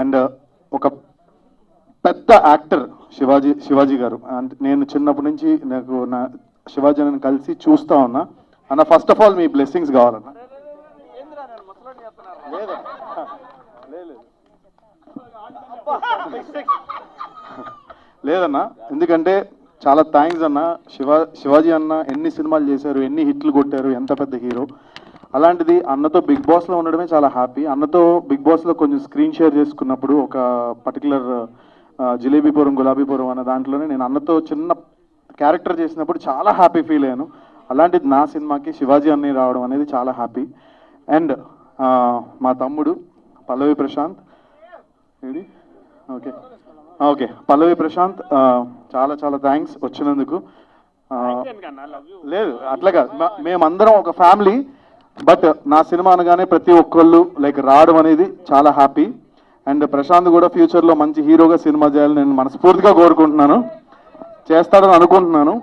And ఒక పెద్ద actor Shivaji గారు. అండ్ నేను చిన్నప్పటి నుంచి నాకు నా శివాజీ అని కలిసి చూస్తా ఉన్నా అన్న. First of all me blessings కావాలన్నా. లేదన్నా, ఎందుకంటే చాలా థ్యాంక్స్ అన్న. శివాజీ అన్న ఎన్ని సినిమాలు చేశారు, ఎన్ని హిట్లు కొట్టారు, ఎంత పెద్ద హీరో. అలాంటిది అన్నతో బిగ్ బాస్లో ఉండడమే చాలా హ్యాపీ. అన్నతో బిగ్ బాస్లో కొంచెం స్క్రీన్ షేర్ చేసుకున్నప్పుడు ఒక పర్టికులర్ జిలేబీపురం గులాబీపురం అన్న దాంట్లోనే నేను అన్నతో చిన్న క్యారెక్టర్ చేసినప్పుడు చాలా హ్యాపీ ఫీల్ అయ్యాను. అలాంటిది నా సినిమాకి శివాజీ అన్నయ్య రావడం అనేది చాలా హ్యాపీ. అండ్ మా తమ్ముడు పల్లవి ప్రశాంత్, ఓకే ఓకే పల్లవి ప్రశాంత్, చాలా చాలా థ్యాంక్స్ వచ్చినందుకు. లేదు అట్లా కాదు, మేమందరం ఒక ఫ్యామిలీ. బట్ నా సినిమా అనగానే ప్రతి ఒక్కళ్ళు లైక్ రావడం అనేది చాలా హ్యాపీ. అండ్ ప్రశాంత్ కూడా ఫ్యూచర్లో మంచి హీరోగా సినిమా చేయాలని నేను మనస్ఫూర్తిగా కోరుకుంటున్నాను, చేస్తాడని అనుకుంటున్నాను.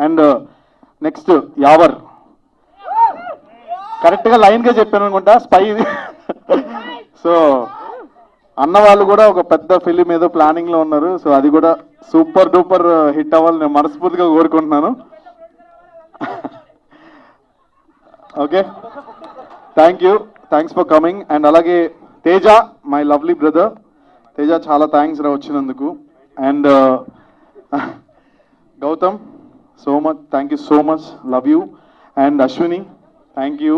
అండ్ నెక్స్ట్ యావర్, కరెక్ట్గా లైన్గా చెప్పాను అనుకుంటా, స్పై. సో అన్న వాళ్ళు కూడా ఒక పెద్ద ఫిలిం ఏదో ప్లానింగ్లో ఉన్నారు. సో అది కూడా సూపర్ డూపర్ హిట్ అవ్వాలని నేను మనస్ఫూర్తిగా కోరుకుంటున్నాను. Okay, thanks for coming. And అలాగే Teja, my lovely brother Teja, చాలా థ్యాంక్స్ రా వచ్చినందుకు. And Gautam, so much, thank you so much, love you. And Ashwini, thank you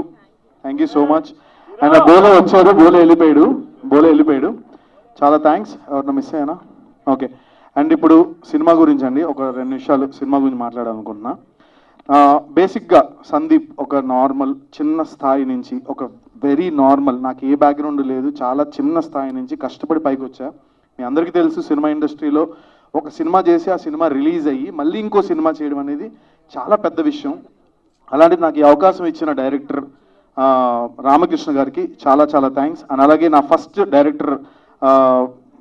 so much. And Bole వచ్చాడు, బోలే వెళ్ళిపోయాడు, చాలా థ్యాంక్స్. ఎవరన్నా మిస్ అయ్యానా? ఓకే. అండ్ ఇప్పుడు సినిమా గురించి అండి, ఒక 2 నిమిషాలు సినిమా గురించి మాట్లాడాలనుకుంటున్నా. బేసిక్గా సందీప్ ఒక నార్మల్ చిన్న స్థాయి నుంచి, ఒక వెరీ నార్మల్, నాకు ఏ బ్యాక్గ్రౌండ్ లేదు, చాలా చిన్న స్థాయి నుంచి కష్టపడి పైకి వచ్చా. మీ అందరికీ తెలుసు, సినిమా ఇండస్ట్రీలో ఒక సినిమా చేసి ఆ సినిమా రిలీజ్ అయ్యి మళ్ళీ ఇంకో సినిమా చేయడం అనేది చాలా పెద్ద విషయం. అలాంటిది నాకు ఈ అవకాశం ఇచ్చిన డైరెక్టర్ రామకృష్ణ గారికి చాలా చాలా థ్యాంక్స్. అండ్ అలాగే నా ఫస్ట్ డైరెక్టర్,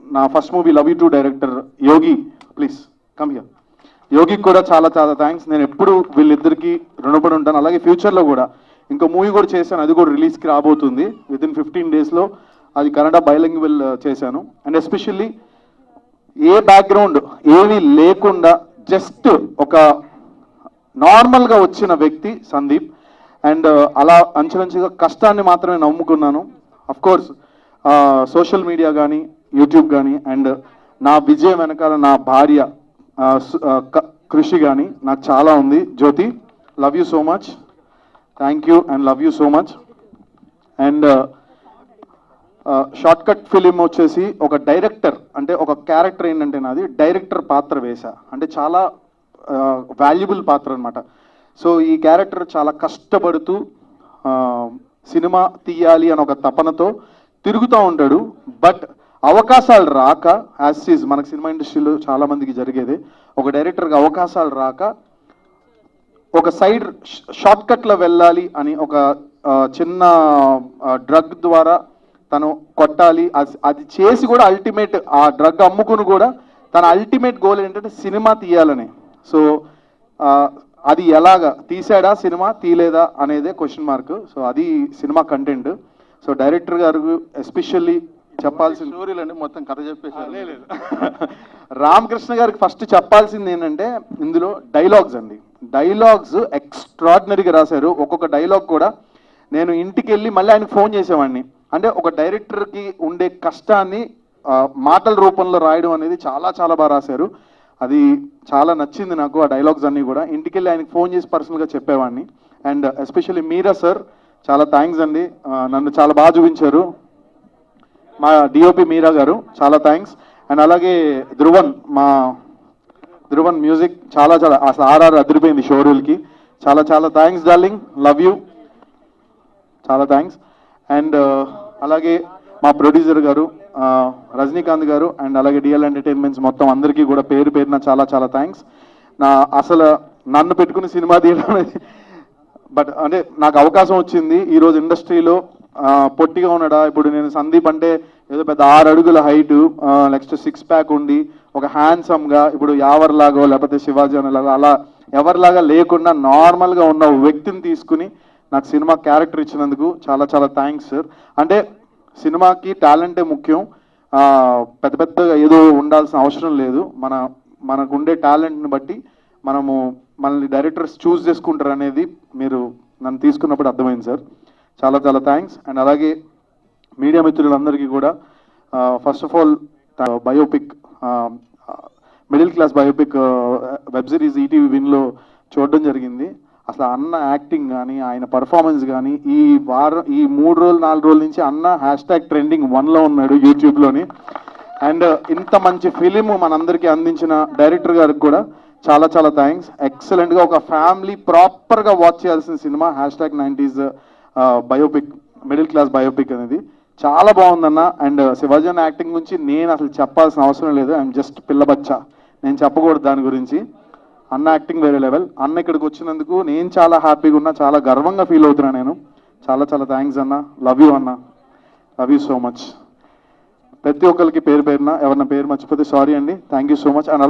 నా first movie love you too director Yogi, please come here, యోగికి కూడా చాలా చాలా థ్యాంక్స్. నేను ఎప్పుడు వీళ్ళిద్దరికి రుణపడి ఉంటాను. అలాగే ఫ్యూచర్లో కూడా ఇంకో మూవీ కూడా చేశాను, అది కూడా రిలీజ్కి రాబోతుంది వితిన్ 15 డేస్లో. అది కన్నడ బైలింగ్వల్ చేశాను. అండ్ ఎస్పెషల్లీ ఏ బ్యాక్గ్రౌండ్ ఏమీ లేకుండా జస్ట్ ఒక నార్మల్గా వచ్చిన వ్యక్తి సందీప్. అండ్ అలా అంచెలంచెగా కష్టాన్ని మాత్రమే నమ్ముకున్నాను. అఫ్కోర్స్ సోషల్ మీడియా కానీ యూట్యూబ్ కానీ అండ్ నా విజయం వెనకాల నా భార్య కృషి కానీ నాకు చాలా ఉంది. Jyoti, love you so much, thank you and love you so much. And short cut film వచ్చేసి ఒక డైరెక్టర్, అంటే ఒక క్యారెక్టర్ ఏంటంటే నాది డైరెక్టర్ పాత్ర వేశా, అంటే చాలా వాల్యుబుల్ పాత్ర అనమాట. సో ఈ క్యారెక్టర్ చాలా కష్టపడుతూ సినిమా తీయాలి అని ఒక తపనతో తిరుగుతూ ఉంటాడు. బట్ అవకాశాలు రాక, యాజ్ ఈజ్ మనకు సినిమా ఇండస్ట్రీలో చాలా మందికి జరిగేది, ఒక డైరెక్టర్కి అవకాశాలు రాక ఒక సైడ్ షార్ట్ కట్లో వెళ్ళాలి అని ఒక చిన్న డ్రగ్ ద్వారా తను కొట్టాలి, అది చేసి కూడా అల్టిమేట్ ఆ డ్రగ్ అమ్ముకుని కూడా తన అల్టిమేట్ గోల్ ఏంటంటే సినిమా తీయాలని. సో అది ఎలాగా తీసాడా సినిమా, తీలేదా అనేదే క్వశ్చన్ మార్క్. సో అది సినిమా కంటెంట్. సో డైరెక్టర్ గారు ఎస్పెషల్లీ చెప్పాల్సిన స్టోరీలండి, మొత్తం కథ చెప్పేసారు. లేదు, రామకృష్ణ గారికి ఫస్ట్ చెప్పాల్సింది ఏంటంటే ఇందులో డైలాగ్స్ అండి. డైలాగ్స్ ఎక్స్ట్రాడినరీగా రాశారు. ఒక్కొక్క డైలాగ్ కూడా నేను ఇంటికి వెళ్ళి మళ్ళీ ఆయనకు ఫోన్ చేసేవాడిని. అంటే ఒక డైరెక్టర్కి ఉండే కష్టాన్ని మాటల రూపంలో రాయడం అనేది చాలా చాలా బాగా రాశారు. అది చాలా నచ్చింది నాకు. ఆ డైలాగ్స్ అన్నీ కూడా ఇంటికి వెళ్ళి ఆయనకు ఫోన్ చేసి పర్సనల్గా చెప్పేవాడిని. అండ్ ఎస్పెషల్లీ మీరా సార్, చాలా థ్యాంక్స్ అండి, నన్ను చాలా బాగా చూపించారు. మా డిఓపి మీరా గారు, చాలా థ్యాంక్స్. అండ్ అలాగే ధ్రువన్ మ్యూజిక్ చాలా చాలా అసలు ఆర్ఆర్ అదిరిపోయింది షోరూల్కి. చాలా చాలా థ్యాంక్స్ డార్లింగ్, లవ్ యూ, చాలా థ్యాంక్స్. అండ్ అలాగే మా ప్రొడ్యూసర్ గారు రజనీకాంత్ గారు అండ్ అలాగే డిఎల్ ఎంటర్టైన్మెంట్స్ మొత్తం అందరికీ కూడా పేరు పేరున చాలా చాలా థ్యాంక్స్. అసలు నన్ను పెట్టుకుని సినిమా తీయడం అనేది, బట్ అంటే నాకు అవకాశం వచ్చింది. ఈరోజు ఇండస్ట్రీలో పొట్టిగా ఉన్నాడా, ఇప్పుడు నేను సందీప్ అంటే ఏదో పెద్ద 6 అడుగుల హైటు, నెక్స్ట్ 6 ప్యాక్ ఉండి ఒక హ్యాండ్సమ్గా, ఇప్పుడు యావర్ లాగో లేకపోతే శివాజీ అనేలాగో అలా ఎవరిలాగా లేకుండా నార్మల్గా ఉన్న వ్యక్తిని తీసుకుని నాకు సినిమా క్యారెక్టర్ ఇచ్చినందుకు చాలా చాలా థ్యాంక్స్ సార్. అంటే సినిమాకి టాలెంటే ముఖ్యం, పెద్ద పెద్దగా ఏదో ఉండాల్సిన అవసరం లేదు. మనకు ఉండే టాలెంట్ని బట్టి మనల్ని డైరెక్టర్స్ చూస్ చేసుకుంటారు అనేది మీరు నన్ను తీసుకున్నప్పుడు అర్థమైంది సార్. చాలా చాలా థ్యాంక్స్. అండ్ అలాగే మీడియా మిత్రులందరికీ కూడా first of all biopic, middle class biopic web series ETV విన్లో చూడడం జరిగింది. అసలు అన్న యాక్టింగ్ కానీ ఆయన పర్ఫార్మెన్స్ కానీ ఈ 3 రోజులు 4 రోజుల నుంచి అన్న #ట్రెండింగ్ 1లో ఉన్నాడు యూట్యూబ్లోని. అండ్ ఇంత మంచి ఫిలిం మనందరికీ అందించిన డైరెక్టర్ గారికి కూడా చాలా చాలా థ్యాంక్స్. ఎక్సలెంట్గా ఒక ఫ్యామిలీ ప్రాపర్గా వాచ్ చేయాల్సిన cinema #90s biopic, middle class biopic అనేది చాలా బాగుందన్న. అండ్ శివాజీ అన్న యాక్టింగ్ గురించి నేను అసలు చెప్పాల్సిన అవసరం లేదు. ఐఎమ్ జస్ట్ పిల్లబచ్చా, నేను చెప్పకూడదు దాని గురించి. అన్న యాక్టింగ్ వేరే లెవెల్. అన్న ఇక్కడికి వచ్చినందుకు నేను చాలా హ్యాపీగా ఉన్నా, చాలా గర్వంగా ఫీల్ అవుతున్నా నేను. చాలా చాలా థ్యాంక్స్ అన్న. లవ్ యూ అన్న, లవ్ యూ సో మచ్. ప్రతి ఒక్కరికి పేరు పేరున ఎవరన్నా పేరు మర్చిపోతే సారీ అండి. Thank you so much. And